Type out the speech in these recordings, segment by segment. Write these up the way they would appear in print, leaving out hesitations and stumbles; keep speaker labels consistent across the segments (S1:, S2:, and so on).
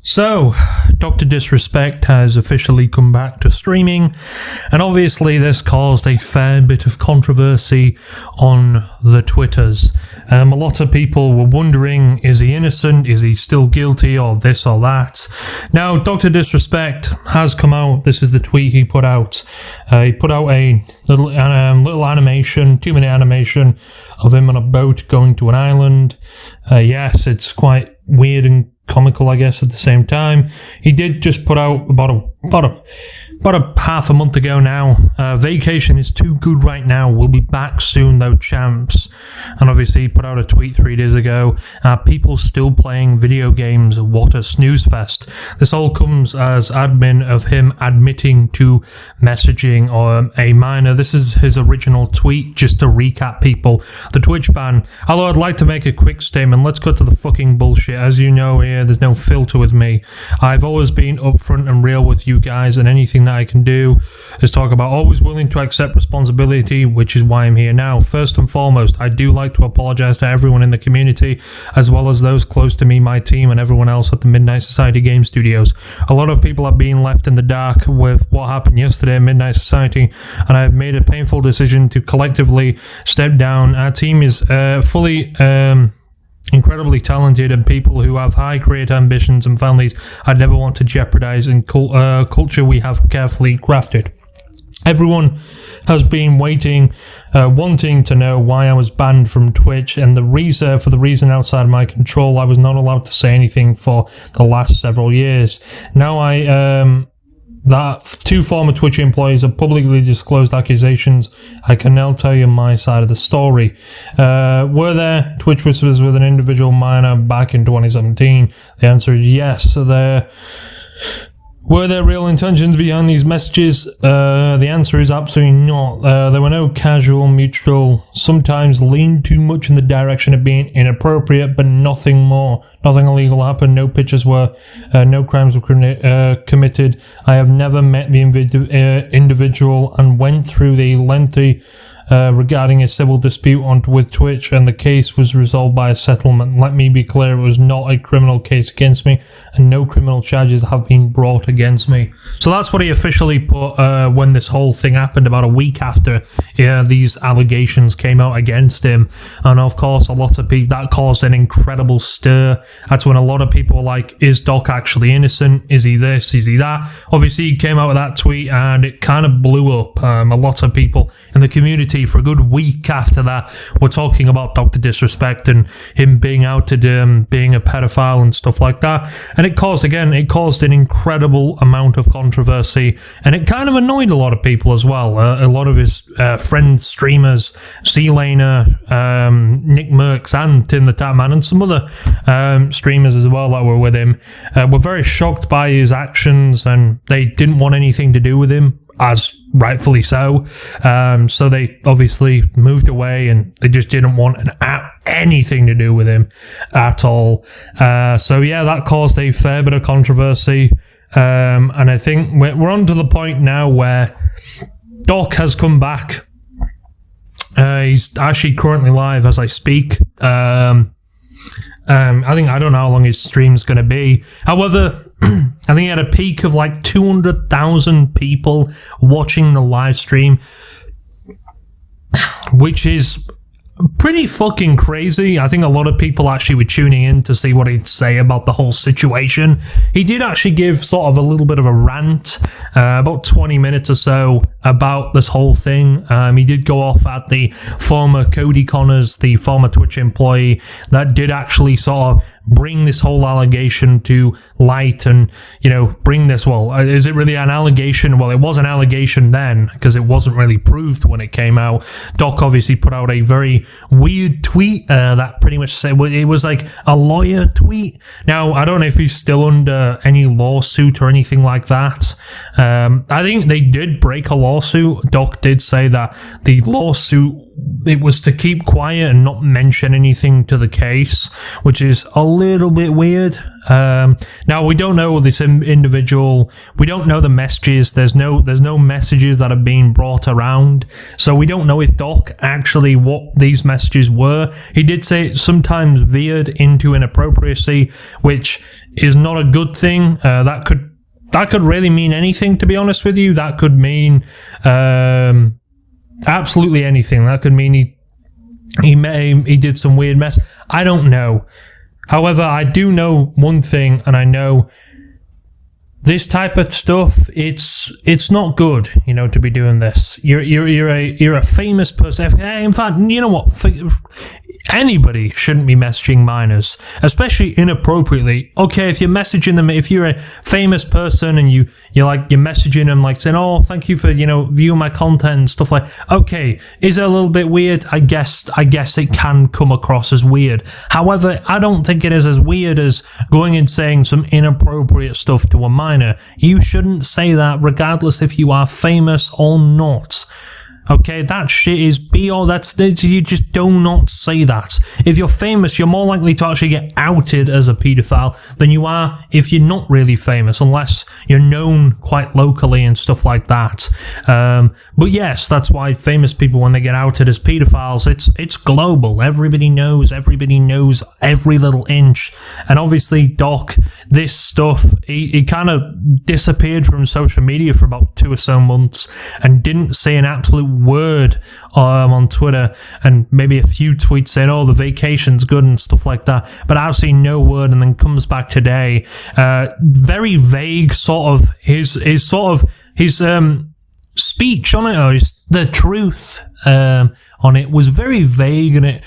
S1: So, Dr. Disrespect has officially come back to streaming, and obviously this caused a fair bit of controversy on the Twitters. A lot of people were wondering, is he innocent, is he still guilty, or this or that? Now, Dr. Disrespect has come out. This is the tweet he put out. He put out a little animation, 2-minute animation of him on a boat going to an island. Yes, it's quite weird and comical, I guess, at the same time. He did just put out about a half a month ago now. Vacation is too good right now. We'll be back soon though, champs. And obviously he put out a tweet 3 days ago. People still playing video games. What a snooze fest. This all comes as admin of him admitting to messaging or a minor. This is his original tweet, just to recap people. The Twitch ban. Although I'd like to make a quick statement. Let's cut to the fucking bullshit. As you know here, there's no filter with me. I've always been upfront and real with you guys, and anything that I can do is talk about always willing to accept responsibility, which is why I'm here now. First and foremost, I do like to apologize to everyone in the community, as well as those close to me, my team, and everyone else at the Midnight Society Game Studios. A lot of people are being left in the dark with what happened yesterday at Midnight Society, and I have made a painful decision to collectively step down. Our team is fully incredibly talented, and people who have high creative ambitions and families I'd never want to jeopardize in culture we have carefully crafted. Everyone has been waiting, wanting to know why I was banned from Twitch, and for the reason outside my control. I was not allowed to say anything for the last several years. Now that 2 former Twitch employees have publicly disclosed accusations, I can now tell you my side of the story. Were there Twitch whispers with an individual minor back in 2017? The answer is yes. Were there real intentions behind these messages? The answer is absolutely not. There were no casual, mutual, sometimes leaned too much in the direction of being inappropriate, but nothing more. Nothing illegal happened. No pictures were, no crimes were committed. I have never met the individual and went through the lengthy regarding a civil dispute with Twitch, and the case was resolved by a settlement. Let me be clear, it was not a criminal case against me, and no criminal charges have been brought against me. So that's what he officially put when this whole thing happened, about a week after these allegations came out against him. And of course, a lot of people, that caused an incredible stir. That's when a lot of people were like, is Doc actually innocent? Is he this? Is he that? Obviously, he came out with that tweet and it kind of blew up. A lot of people in the community for a good week after that were talking about Dr. Disrespect and him being outed, being a pedophile and stuff like that. And it caused an incredible amount of controversy, and it kind of annoyed a lot of people as well. A lot of his friends, streamers, C-Laner, Nick Merckx, and Tim the Tatman, and some other streamers as well that were with him, were very shocked by his actions, and they didn't want anything to do with him, as rightfully so. So they obviously moved away, and they just didn't want anything to do with him at all. So yeah, that caused a fair bit of controversy. And I think we're on to the point now where Doc has come back. He's actually currently live as I speak. I don't know how long his stream's going to be. However, I think he had a peak of like 200,000 people watching the live stream, which is pretty fucking crazy. I think a lot of people actually were tuning in to see what he'd say about the whole situation. He did actually give sort of a little bit of a rant, about 20 minutes or so, about this whole thing. He did go off at the former Cody Connors, the former Twitch employee, that did actually sort of bring this whole allegation to light and, bring this, is it really an allegation? Well, it was an allegation then, because it wasn't really proved when it came out. Doc obviously put out a very weird tweet that pretty much said, it was like a lawyer tweet. Now, I don't know if he's still under any lawsuit or anything like that. I think they did break a law lawsuit. Doc did say that the lawsuit, it was to keep quiet and not mention anything to the case, which is a little bit weird. Now we don't know this individual. We don't know the messages. There's no messages that are being brought around, so we don't know if Doc actually what these messages were. He did say it sometimes veered into inappropriacy, which is not a good thing. That could really mean anything, to be honest with you. That could mean absolutely anything. That could mean he did some weird mess. I don't know. However, I do know one thing, and I know this type of stuff, it's not good, to be doing this. You're a famous person. In fact, you know what? Anybody shouldn't be messaging minors, especially inappropriately. Okay, if you're messaging them, if you're a famous person and you're messaging them like saying, "Oh, thank you for viewing my content" and stuff like. Okay, is it a little bit weird? I guess it can come across as weird. However, I don't think it is as weird as going and saying some inappropriate stuff to a minor. You shouldn't say that, regardless if you are famous or not. Okay, that shit is you just do not say that. If you're famous, you're more likely to actually get outed as a paedophile than you are if you're not really famous, unless you're known quite locally and stuff like that. But yes, that's why famous people, when they get outed as paedophiles, it's global. Everybody knows every little inch. And obviously, Doc, this stuff, he kind of disappeared from social media for about 2 or so months and didn't say an absolute word on Twitter, and maybe a few tweets saying, "Oh, the vacation's good" and stuff like that, but absolutely no word. And then comes back today, very vague sort of his speech on it, or the truth on it was very vague, and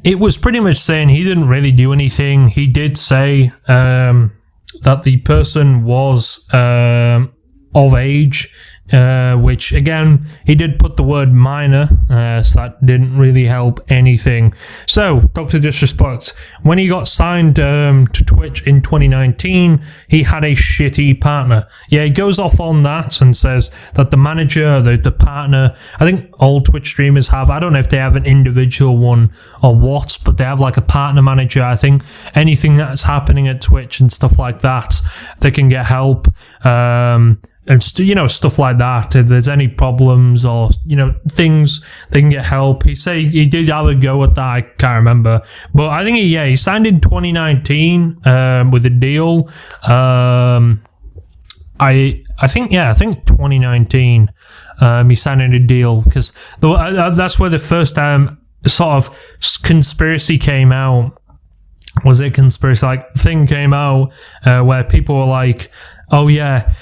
S1: it was pretty much saying he didn't really do anything. He did say that the person was of age. Which again, he did put the word minor, so that didn't really help anything. So, Dr. Disrespect, when he got signed to Twitch in 2019, he had a shitty partner. Yeah, he goes off on that and says that the manager, the partner, I think all Twitch streamers have, I don't know if they have an individual one or what, but they have like a partner manager. I think anything that's happening at Twitch and stuff like that, they can get help. And stuff like that. If there's any problems or things, they can get help. He said he did have a go at that. I can't remember, but I think he signed in 2019 with a deal. I think 2019 he signed a deal, because that's where the first sort of conspiracy came out. Was it conspiracy thing came out where people were like, "Oh yeah,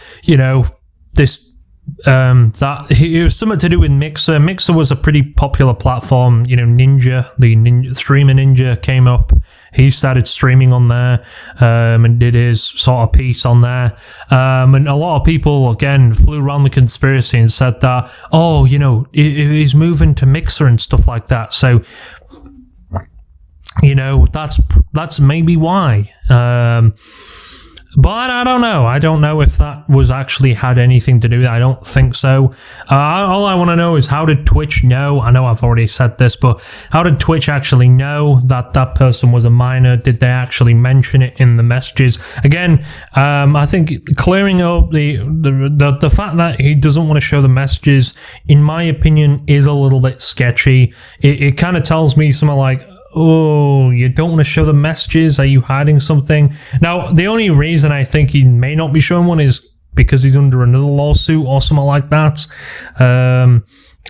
S1: this that it was something to do with Mixer. Mixer was a pretty popular platform. Ninja, the streamer Ninja came up. He started streaming on there and did his sort of piece on there. And a lot of people, again, flew around the conspiracy and said that, oh, he's moving to Mixer and stuff like that. So, that's maybe why. But I don't know. I don't know if that was actually had anything to do with it. I don't think so. All I want to know is, how did Twitch know? I know I've already said this, but how did Twitch actually know that that person was a minor? Did they actually mention it in the messages? Again, I think clearing up the fact that he doesn't want to show the messages, in my opinion, is a little bit sketchy. It kind of tells me something like, oh, you don't want to show the messages? Are you hiding something? Now, the only reason I think he may not be showing one is because he's under another lawsuit or something like that.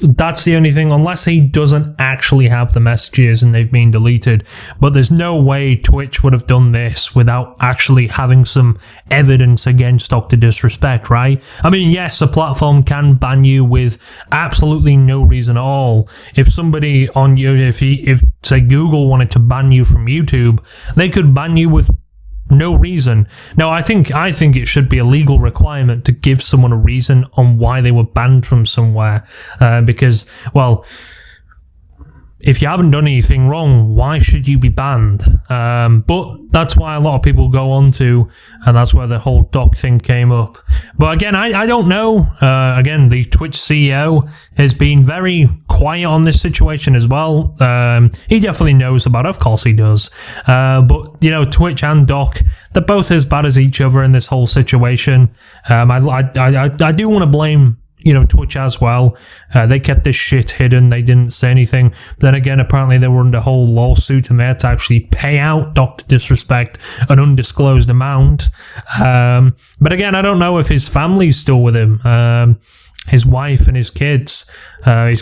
S1: That's the only thing, unless he doesn't actually have the messages and they've been deleted. But there's no way Twitch would have done this without actually having some evidence against Dr. Disrespect, right? I mean, yes, a platform can ban you with absolutely no reason at all. If somebody on you, if say Google wanted to ban you from YouTube, they could ban you with no reason. Now, I think it should be a legal requirement to give someone a reason on why they were banned from somewhere, because, well, if you haven't done anything wrong, why should you be banned? But that's why a lot of people go on to, and that's where the whole doc thing came up. But again, I don't know. Again, the Twitch CEO has been very quiet on this situation as well. He definitely knows about it. Of course he does. But, you know, Twitch and Doc, they're both as bad as each other in this whole situation. I do want to blame, you know, Twitch as well. They kept this shit hidden. They didn't say anything. But then again, apparently they were under a whole lawsuit and they had to actually pay out Dr. Disrespect an undisclosed amount. But again, I don't know if his family's still with him. His wife and his kid, are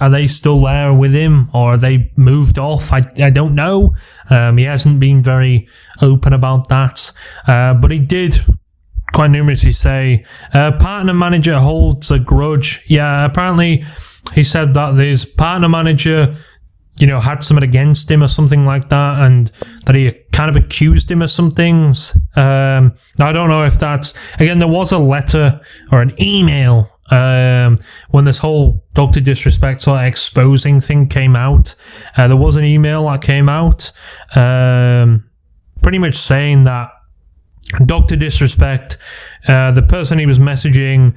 S1: they still there with him, or are they moved off? I don't know. He hasn't been very open about that. But he did quite numerously say, partner manager holds a grudge. Yeah, apparently he said that his partner manager, you know, had something against him or something like that, and that he kind of accused him of some things. I don't know if that's... Again, there was a letter or an email when this whole Dr. Disrespect sort of exposing thing came out. There was an email that came out pretty much saying that Dr. Disrespect, the person he was messaging,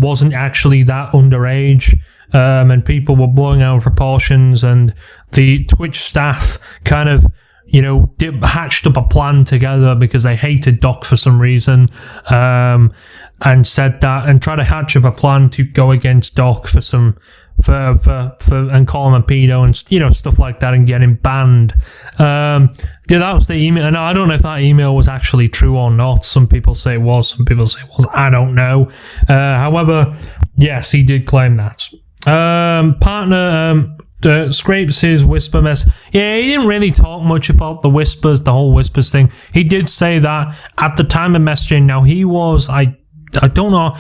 S1: wasn't actually that underage, and people were blowing out of proportions, and the Twitch staff kind of, you know, hatched up a plan together because they hated Doc for some reason, and said that, and tried to hatch up a plan to go against Doc for some... and call him a pedo and, you know, stuff like that, and get him banned. Yeah, that was the email, and I don't know if that email was actually true or not. Some people say it was, some people say it was. I don't know. However, yes, he did claim that. Partner scrapes his whisper mess. Yeah, he didn't really talk much about the whispers, the whole whispers thing. He did say that at the time of messaging. Now, he was, I don't know,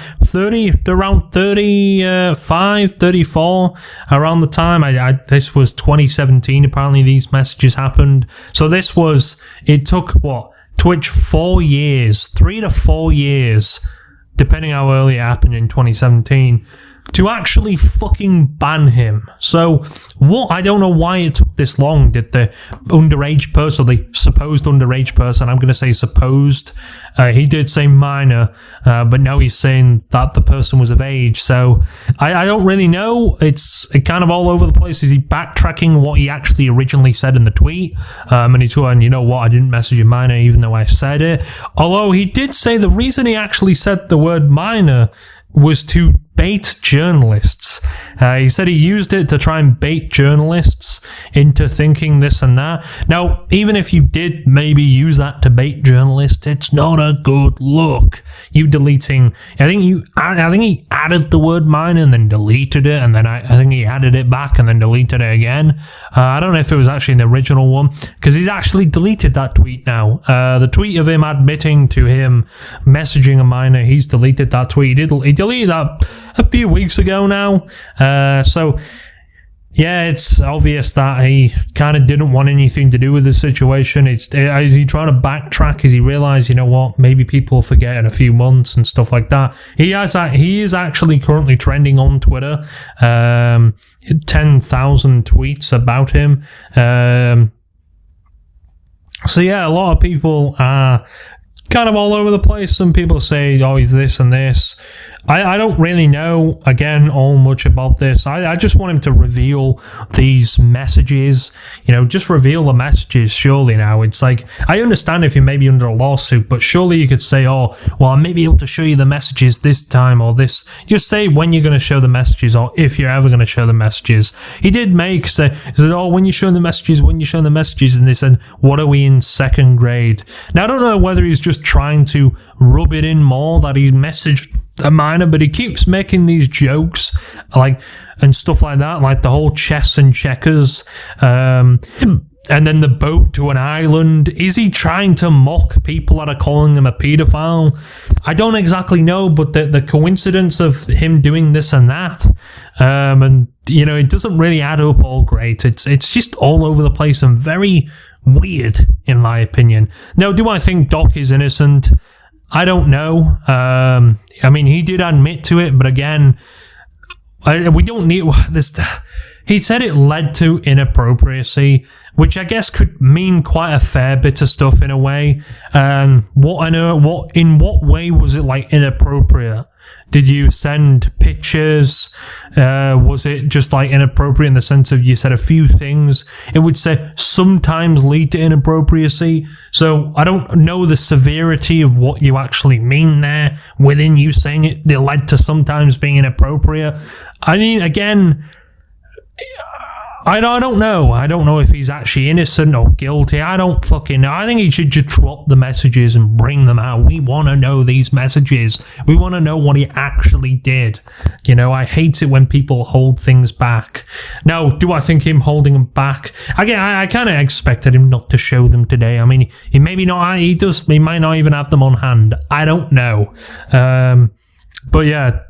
S1: around 35, 34, around the time. This was 2017, apparently these messages happened. So it took, Twitch 4 years, 3 to 4 years, depending how early it happened in 2017, to actually fucking ban him. So, I don't know why it took this long. Did the underage person, the supposed underage person, I'm going to say supposed, he did say minor, but now he's saying that the person was of age. So, I don't really know. It's kind of all over the place. Is he backtracking what he actually originally said in the tweet? And he's going, you know what, I didn't message a minor even though I said it. Although he did say the reason he actually said the word minor was to bait journalists. He said he used it to try and bait journalists into thinking this and that. Now, even if you did maybe use that to bait journalists, it's not a good look. You deleting... I think he added the word minor and then deleted it, and then I think he added it back and then deleted it again. I don't know if it was actually the original one, because he's actually deleted that tweet now. The tweet of him admitting to him messaging a minor, he's deleted that tweet. He deleted that a few weeks ago now. So, yeah, it's obvious that he kind of didn't want anything to do with the situation. Is he trying to backtrack? Has he realised, you know what, maybe people forget in a few months and stuff like that? He is actually currently trending on Twitter. 10,000 tweets about him. So, yeah, a lot of people are kind of all over the place. Some people say, oh, he's this and this. I don't really know, again, all much about this. I just want him to reveal these messages. You know, just reveal the messages, surely now. It's like, I understand if you're maybe under a lawsuit, but surely you could say, oh, well, I may be able to show you the messages this time or this. Just say when you're going to show the messages, or if you're ever going to show the messages. He did he said, oh, when you show the messages, and they said, what are we in second grade? Now, I don't know whether he's just trying to rub it in more that he's messaged a minor, but he keeps making these jokes and stuff like that, like the whole chess and checkers, and then the boat to an island. Is he trying to mock people that are calling him a paedophile? I don't exactly know, but the coincidence of him doing this and that, and you know, it doesn't really add up all great. It's just all over the place and very weird, in my opinion. Now, do I think Doc is innocent? I don't know. I mean, he did admit to it, but again, we don't need this. he said it led to inappropriacy, which I guess could mean quite a fair bit of stuff in a way. In what way was it like inappropriate? Did you send pictures? Was it just like inappropriate in the sense of you said a few things? It would say sometimes lead to inappropriacy. So I don't know the severity of what you actually mean there within you saying it led to sometimes being inappropriate. I mean, again, I don't know. I don't know if he's actually innocent or guilty. I don't fucking know. I think he should just drop the messages and bring them out. We want to know these messages. We want to know what he actually did. You know, I hate it when people hold things back. Now, do I think him holding them back? Again, I kind of expected him not to show them today. I mean, he maybe not. He might not even have them on hand. I don't know. But yeah.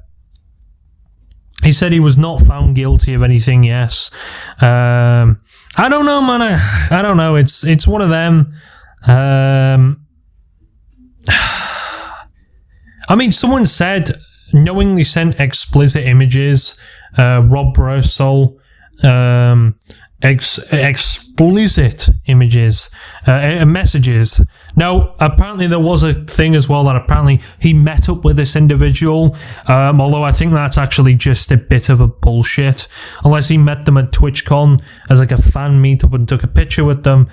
S1: He said he was not found guilty of anything, yes. I don't know, man. I don't know. It's one of them. I mean, someone said knowingly sent explicit images. Rob Brosol, explicit images, messages. Now, apparently there was a thing as well that apparently he met up with this individual, although I think that's actually just a bit of a bullshit. Unless he met them at TwitchCon as like a fan meetup and took a picture with them.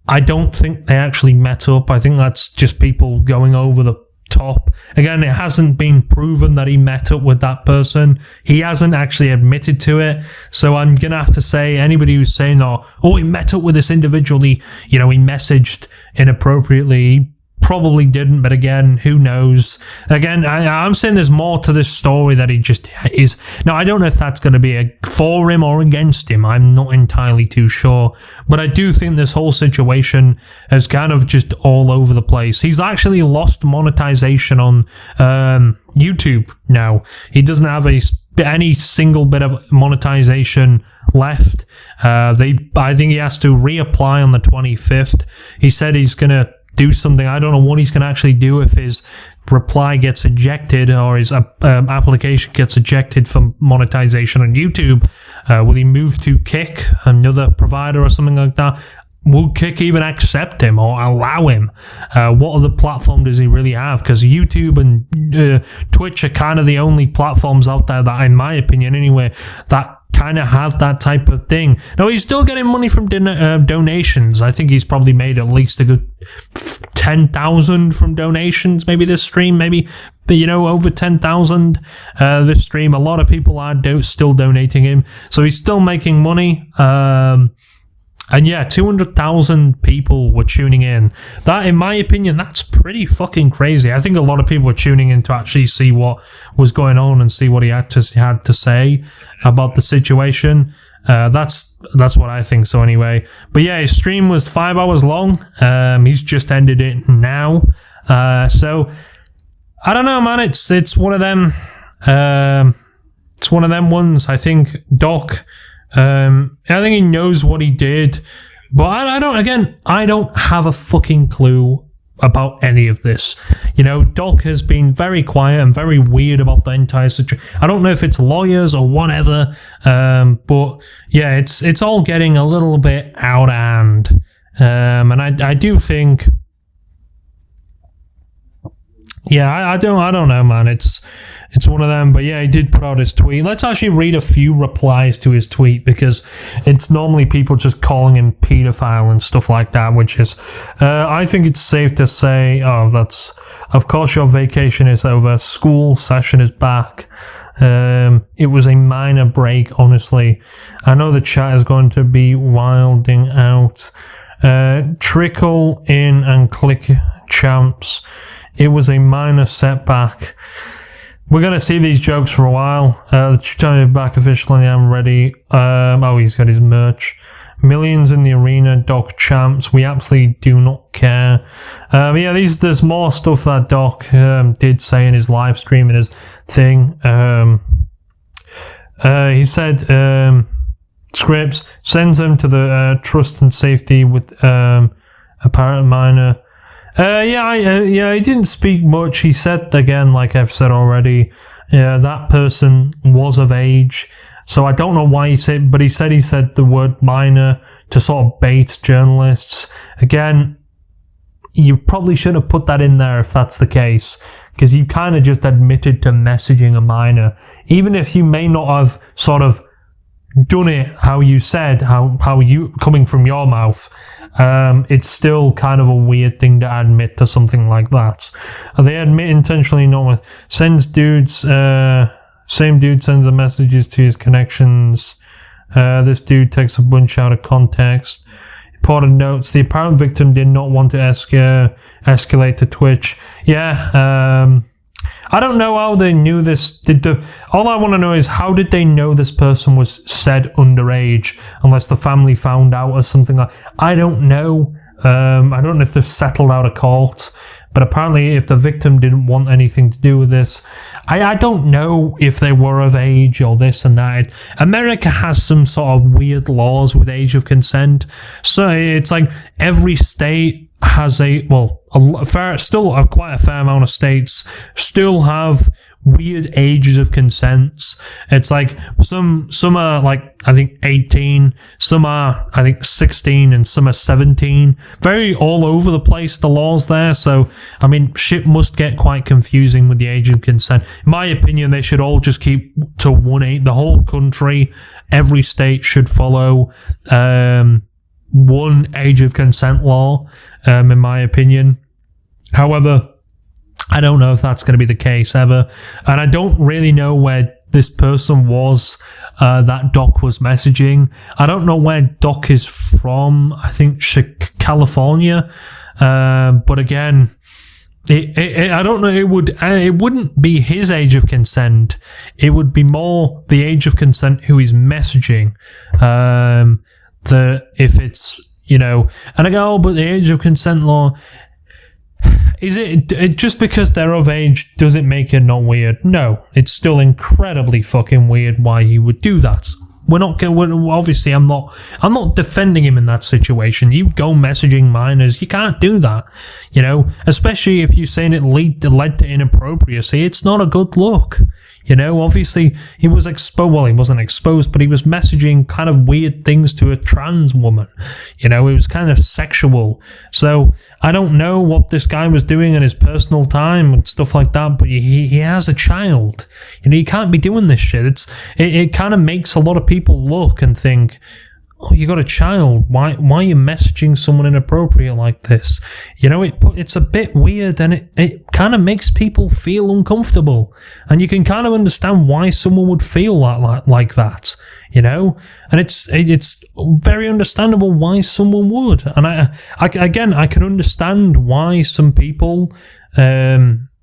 S1: I don't think they actually met up. I think that's just people going over the top. Again, it hasn't been proven that he met up with that person. He hasn't actually admitted to it. So I'm going to have to say anybody who's saying, oh, he met up with this individual, he messaged inappropriately, he probably didn't, but again, who knows? Again, I'm saying there's more to this story that he just is. Now, I don't know if that's going to be for him or against him. I'm not entirely too sure. But I do think this whole situation is kind of just all over the place. He's actually lost monetization on YouTube now. He doesn't have any single bit of monetization left. I think he has to reapply on the 25th. He said he's going to do something. I don't know what he's going to actually do if his reply gets ejected or his application gets ejected from monetization on YouTube. Will he move to Kick, another provider or something like that? Will Kick even accept him or allow him? What other platform does he really have? Because YouTube and Twitch are kind of the only platforms out there that, in my opinion anyway, that kind of have that type of thing. No, he's still getting money from donations. I think he's probably made at least a good 10,000 from donations. Maybe this stream, maybe, over 10,000 this stream. A lot of people are still donating him, so he's still making money. And yeah, 200,000 people were tuning in. That, in my opinion, that's pretty fucking crazy. I think a lot of people were tuning in to actually see what was going on and see what he had to say about the situation. That's what I think. So anyway, but yeah, his stream was 5 hours long. He's just ended it now. So I don't know, man. It's one of them. It's one of them ones. I think Doc. I think he knows what he did, but I don't have a fucking clue about any of this. Doc has been very quiet and very weird about the entire situation. I don't know if it's lawyers or whatever, but yeah, it's all getting a little bit out of hand, and I do think, yeah, I don't know, man. It's one of them, but yeah, he did put out his tweet. Let's actually read a few replies to his tweet, because it's normally people just calling him pedophile and stuff like that, which is, I think it's safe to say, of course your vacation is over, school session is back. It was a minor break, honestly. I know the chat is going to be wilding out. Trickle in and click champs. It was a minor setback. We're going to see these jokes for a while. The tutorial back officially. I'm ready. He's got his merch. Millions in the arena. Doc champs. We absolutely do not care. Yeah, there's more stuff that Doc did say in his live stream and his thing. He said scripts sends them to the trust and safety with apparent minor. He didn't speak much. He said, again, like I've said already, that person was of age. So I don't know why he said, but he said the word minor to sort of bait journalists. Again, you probably shouldn't have put that in there if that's the case, because you kind of just admitted to messaging a minor. Even if you may not have sort of done it how you said, how you, coming from your mouth, it's still kind of a weird thing to admit to something like that. They admit intentionally not sends dudes, same dude sends the messages to his connections. This dude takes a bunch out of context. Reporter notes the apparent victim did not want to escalate to Twitch. Yeah, I don't know how they knew this. All I want to know is how did they know this person was said underage, unless the family found out or something like. I don't know. I don't know if they've settled out of court, but apparently if the victim didn't want anything to do with this, I don't know if they were of age or this and that. America has some sort of weird laws with age of consent, so it's like every state has quite a fair amount of states still have weird ages of consents. It's like some are like I think 18, some are I think 16, and some are 17. Very all over the place the laws there. So I mean, shit must get quite confusing with the age of consent. In my opinion, they should all just keep to 1 the whole country. Every state should follow one age of consent law. In my opinion. However, I don't know if that's going to be the case ever, and I don't really know where this person was that Doc was messaging. I don't know where Doc is from. I think California, but again, I don't know. It wouldn't be his age of consent. It would be more the age of consent who he's messaging. If it's, you know, and I go, oh, but the age of consent law, is it just because they're of age, does it make it not weird? No, it's still incredibly fucking weird why he would do that. Obviously, I'm not defending him in that situation. You go messaging minors, you can't do that, you know, especially if you're saying it led to inappropriacy. It's not a good look. You know, obviously he was exposed. Well, he wasn't exposed, but he was messaging kind of weird things to a trans woman. You know, it was kind of sexual. So I don't know what this guy was doing in his personal time and stuff like that, but he has a child. You know, you can't be doing this shit. It kind of makes a lot of people look and think, oh, you got a child. Why are you messaging someone inappropriate like this? You know, it's a bit weird, and it kind of makes people feel uncomfortable. And you can kind of understand why someone would feel like that, you know? And it's very understandable why someone would. And I can understand why some people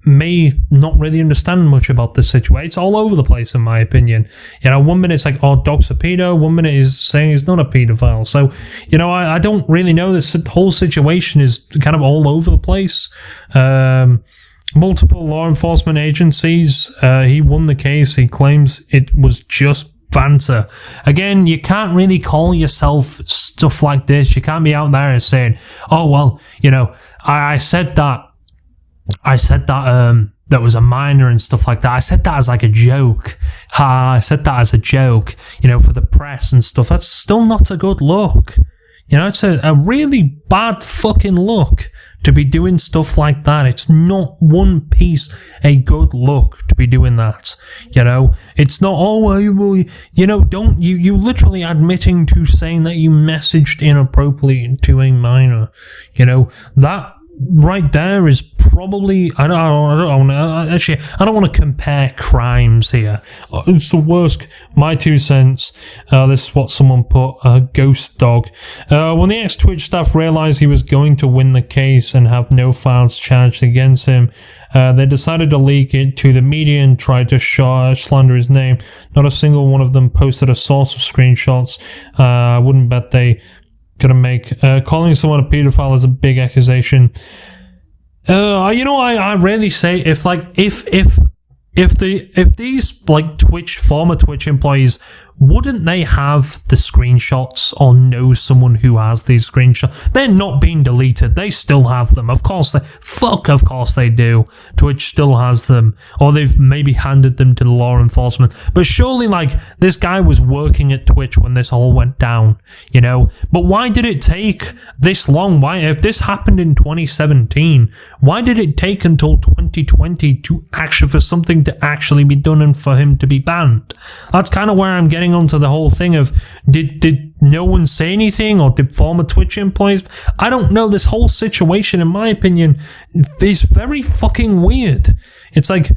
S1: may not really understand much about this situation. It's all over the place, in my opinion. You know, 1 minute it's like, oh, Doc's a pedo. 1 minute is saying he's not a pedophile. So, you know, I don't really know. This whole situation is kind of all over the place. Multiple law enforcement agencies. He won the case. He claims it was just banter. Again, you can't really call yourself stuff like this. You can't be out there and saying, oh, well, you know, I said that that was a minor and stuff like that. I said that as like a joke. I said that as a joke, you know, for the press and stuff. That's still not a good look. You know, it's a really bad fucking look to be doing stuff like that. It's not one piece a good look to be doing that. You know, it's not, oh, well, you know, don't, you literally admitting to saying that you messaged inappropriately to a minor. You know, that right there is probably, I don't want to compare crimes here. It's the worst. My 2 cents. This is what someone put. Ghost dog. When the ex-Twitch staff realized he was going to win the case and have no files charged against him, they decided to leak it to the media and tried to slander his name. Not a single one of them posted a source of screenshots. I wouldn't bet they gonna make calling someone a pedophile is a big accusation. You know, I rarely say if these like former Twitch employees wouldn't they have the screenshots or know someone who has these screenshots? They're not being deleted. They still have them. Of course they do. Twitch still has them. Or they've maybe handed them to the law enforcement. But surely, like, this guy was working at Twitch when this all went down, you know? But why did it take this long? Why, if this happened in 2017, why did it take until 2020 to actually, for something to actually be done and for him to be banned? That's kind of where I'm getting onto the whole thing of, did no one say anything, or did former Twitch employees? I don't know. This whole situation, in my opinion, is very fucking weird. It's like,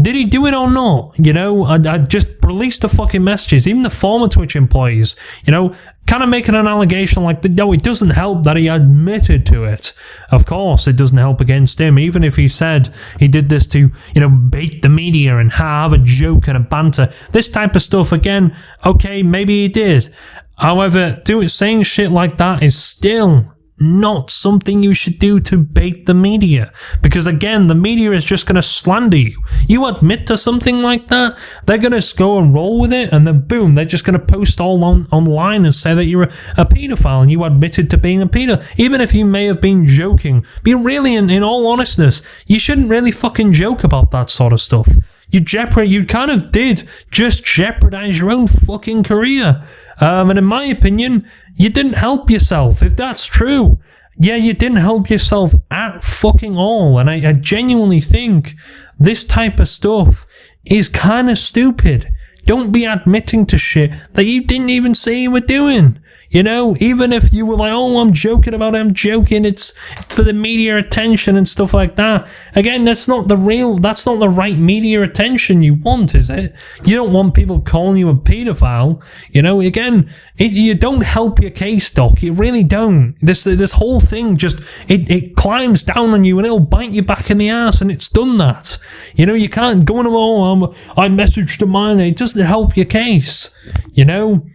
S1: did he do it or not? You know, I just released the fucking messages. Even the former Twitch employees, you know, kind of making an allegation like, no, it doesn't help that he admitted to it. Of course, it doesn't help against him. Even if he said he did this to, you know, bait the media and have a joke and a banter. This type of stuff, again, okay, maybe he did. However, saying shit like that is still not something you should do to bait the media. Because again, the media is just going to slander you. You admit to something like that, they're going to go and roll with it, and then boom, they're just going to post all online and say that you're a paedophile and you admitted to being a pedophile. Even if you may have been joking. But really, in all honestness, you shouldn't really fucking joke about that sort of stuff. You kind of did just jeopardize your own fucking career. And in my opinion, you didn't help yourself. If that's true, yeah, you didn't help yourself at fucking all. And I genuinely think this type of stuff is kind of stupid. Don't be admitting to shit that you didn't even say you were doing. You know, even if you were like, oh, I'm joking, it's for the media attention and stuff like that. Again, that's not the right media attention you want, is it? You don't want people calling you a paedophile. You know, again, you don't help your case, Doc. You really don't. This whole thing just, it climbs down on you and it'll bite you back in the ass, and it's done that. You know, you can't go on, I messaged a minor. It doesn't help your case, you know?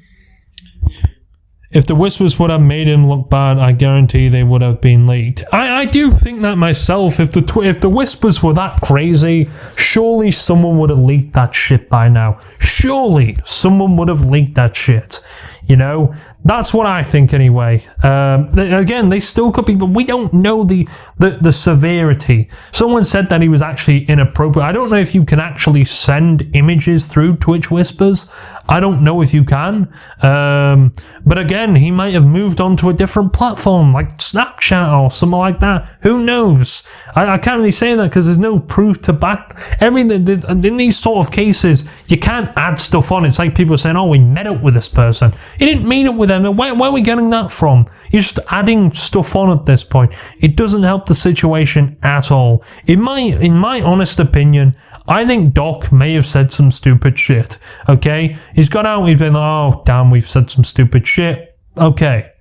S1: If the whispers would have made him look bad, I guarantee they would have been leaked. I do think that myself. If the whispers were that crazy, surely someone would have leaked that shit by now. Surely someone would have leaked that shit. You know, that's what I think anyway. Again, they still could be, but we don't know the severity. Someone said that he was actually inappropriate. I don't know if you can actually send images through Twitch Whispers. I don't know if you can. But again, he might have moved on to a different platform like Snapchat or something like that. Who knows? I can't really say that because there's no proof to back everything. In these sort of cases, you can't add stuff on. It's like people saying, oh, we met up with this person. You didn't meet up with them. Where are we getting that from? You're just adding stuff on at this point. It doesn't help the situation at all. In my honest opinion, I think Doc may have said some stupid shit. Okay? He's got out, he's been like, oh, damn, we've said some stupid shit. Okay.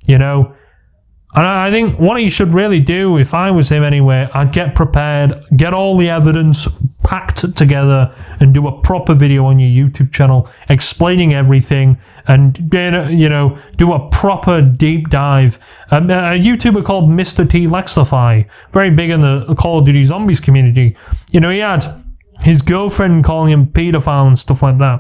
S1: You know? And I think what he should really do, if I was him anyway, I'd get prepared, get all the evidence packed together, and do a proper video on your YouTube channel explaining everything, and, you know, do a proper deep dive. A YouTuber called Mr. T Lexify, very big in the Call of Duty Zombies community. You know, he had his girlfriend calling him pedophile and stuff like that.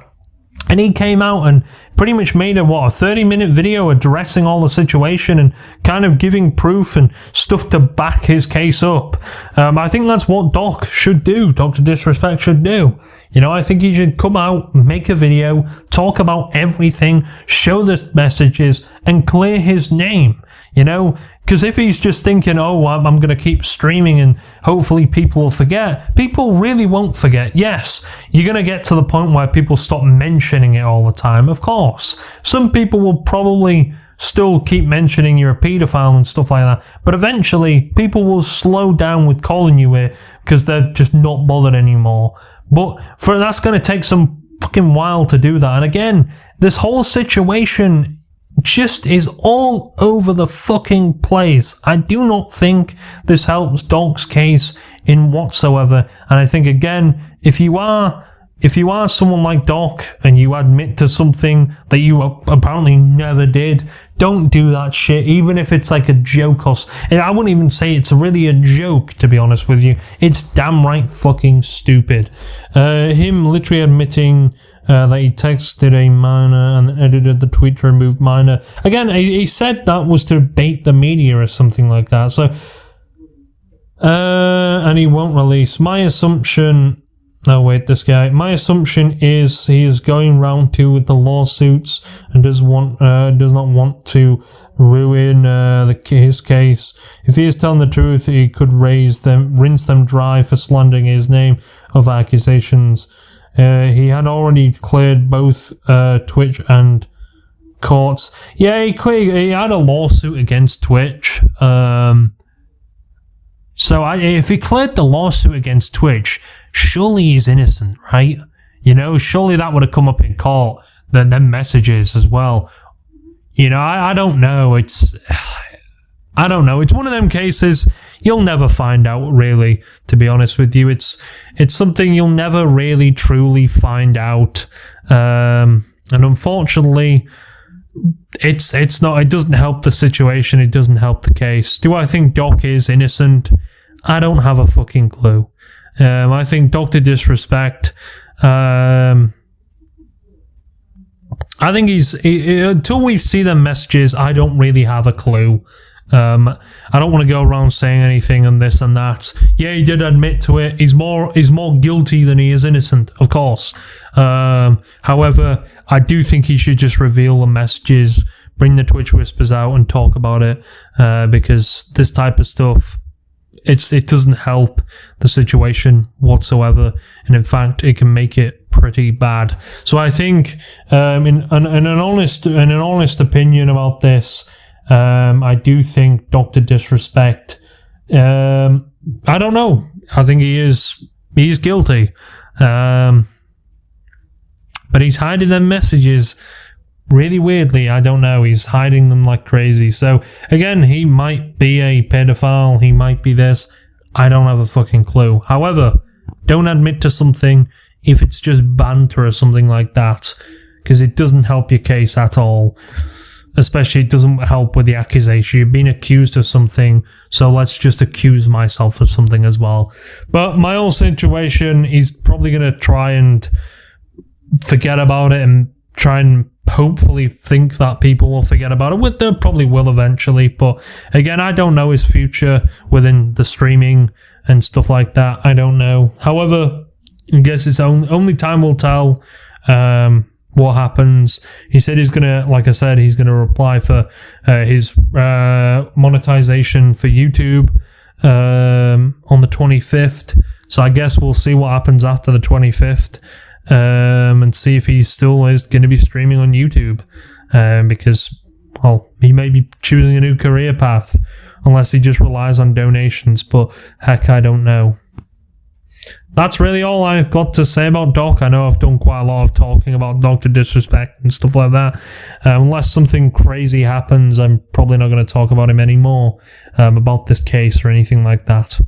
S1: And he came out and pretty much made a 30-minute video addressing all the situation and kind of giving proof and stuff to back his case up. I think that's what Doc should do. Dr. Disrespect should do. You know, I think he should come out, make a video, talk about everything, show the messages, and clear his name. You know, because if he's just thinking, oh, I'm going to keep streaming and hopefully people will forget, people really won't forget. Yes, you're going to get to the point where people stop mentioning it all the time, of course. Some people will probably still keep mentioning you're a paedophile and stuff like that, but eventually people will slow down with calling you it because they're just not bothered anymore. But that's going to take some fucking while to do that. And again, this whole situation just is all over the fucking place. I do not think this helps Doc's case in whatsoever. And I think, again, if you are someone like Doc and you admit to something that you apparently never did, don't do that shit, even if it's like a joke or... I wouldn't even say it's really a joke, to be honest with you. It's damn right fucking stupid. Him literally admitting that he texted a minor and edited the tweet to remove minor. Again, he said that was to bait the media or something like that. So, and he won't release. My assumption is he is going round 2 with the lawsuits and does not want to ruin his case. If he is telling the truth, he could rinse them dry for slandering his name of accusations. He had already cleared both Twitch and courts. Yeah, he had a lawsuit against Twitch. So if he cleared the lawsuit against Twitch, surely he's innocent, right? You know, surely that would have come up in court. Then messages as well. You know, I don't know. I don't know. It's one of them cases you'll never find out, really, to be honest with you. It's something you'll never really truly find out. And unfortunately, it's not. It doesn't help the situation. It doesn't help the case. Do I think Doc is innocent? I don't have a fucking clue. I think Dr. Disrespect. I think until we see the messages, I don't really have a clue. I don't want to go around saying anything and this and that. Yeah, he did admit to it. He's more guilty than he is innocent, of course. However, I do think he should just reveal the messages, bring the Twitch whispers out and talk about it, because this type of stuff, it doesn't help the situation whatsoever, and in fact, it can make it pretty bad. So I think, in an honest opinion about this, I do think Dr. Disrespect. I don't know. I think he is guilty, but he's hiding them messages really weirdly. I don't know. He's hiding them like crazy. So again, he might be a pedophile. He might be this. I don't have a fucking clue. However, don't admit to something if it's just banter or something like that, because it doesn't help your case at all. Especially, it doesn't help with the accusation. You've been accused of something, so let's just accuse myself of something as well. But my whole situation, he's probably going to try and forget about it and try and hopefully think that people will forget about it. They probably will eventually, but again, I don't know his future within the streaming and stuff like that. I don't know. However, I guess it's only time will tell what happens. He said he's gonna, like I said, he's gonna apply for his monetization for YouTube on the 25th. So I guess we'll see what happens after the 25th. And see if he still is going to be streaming on YouTube, because, well, he may be choosing a new career path, unless he just relies on donations, but heck, I don't know. That's really all I've got to say about Doc. I know I've done quite a lot of talking about Dr. Disrespect and stuff like that. Unless something crazy happens, I'm probably not going to talk about him anymore, about this case or anything like that.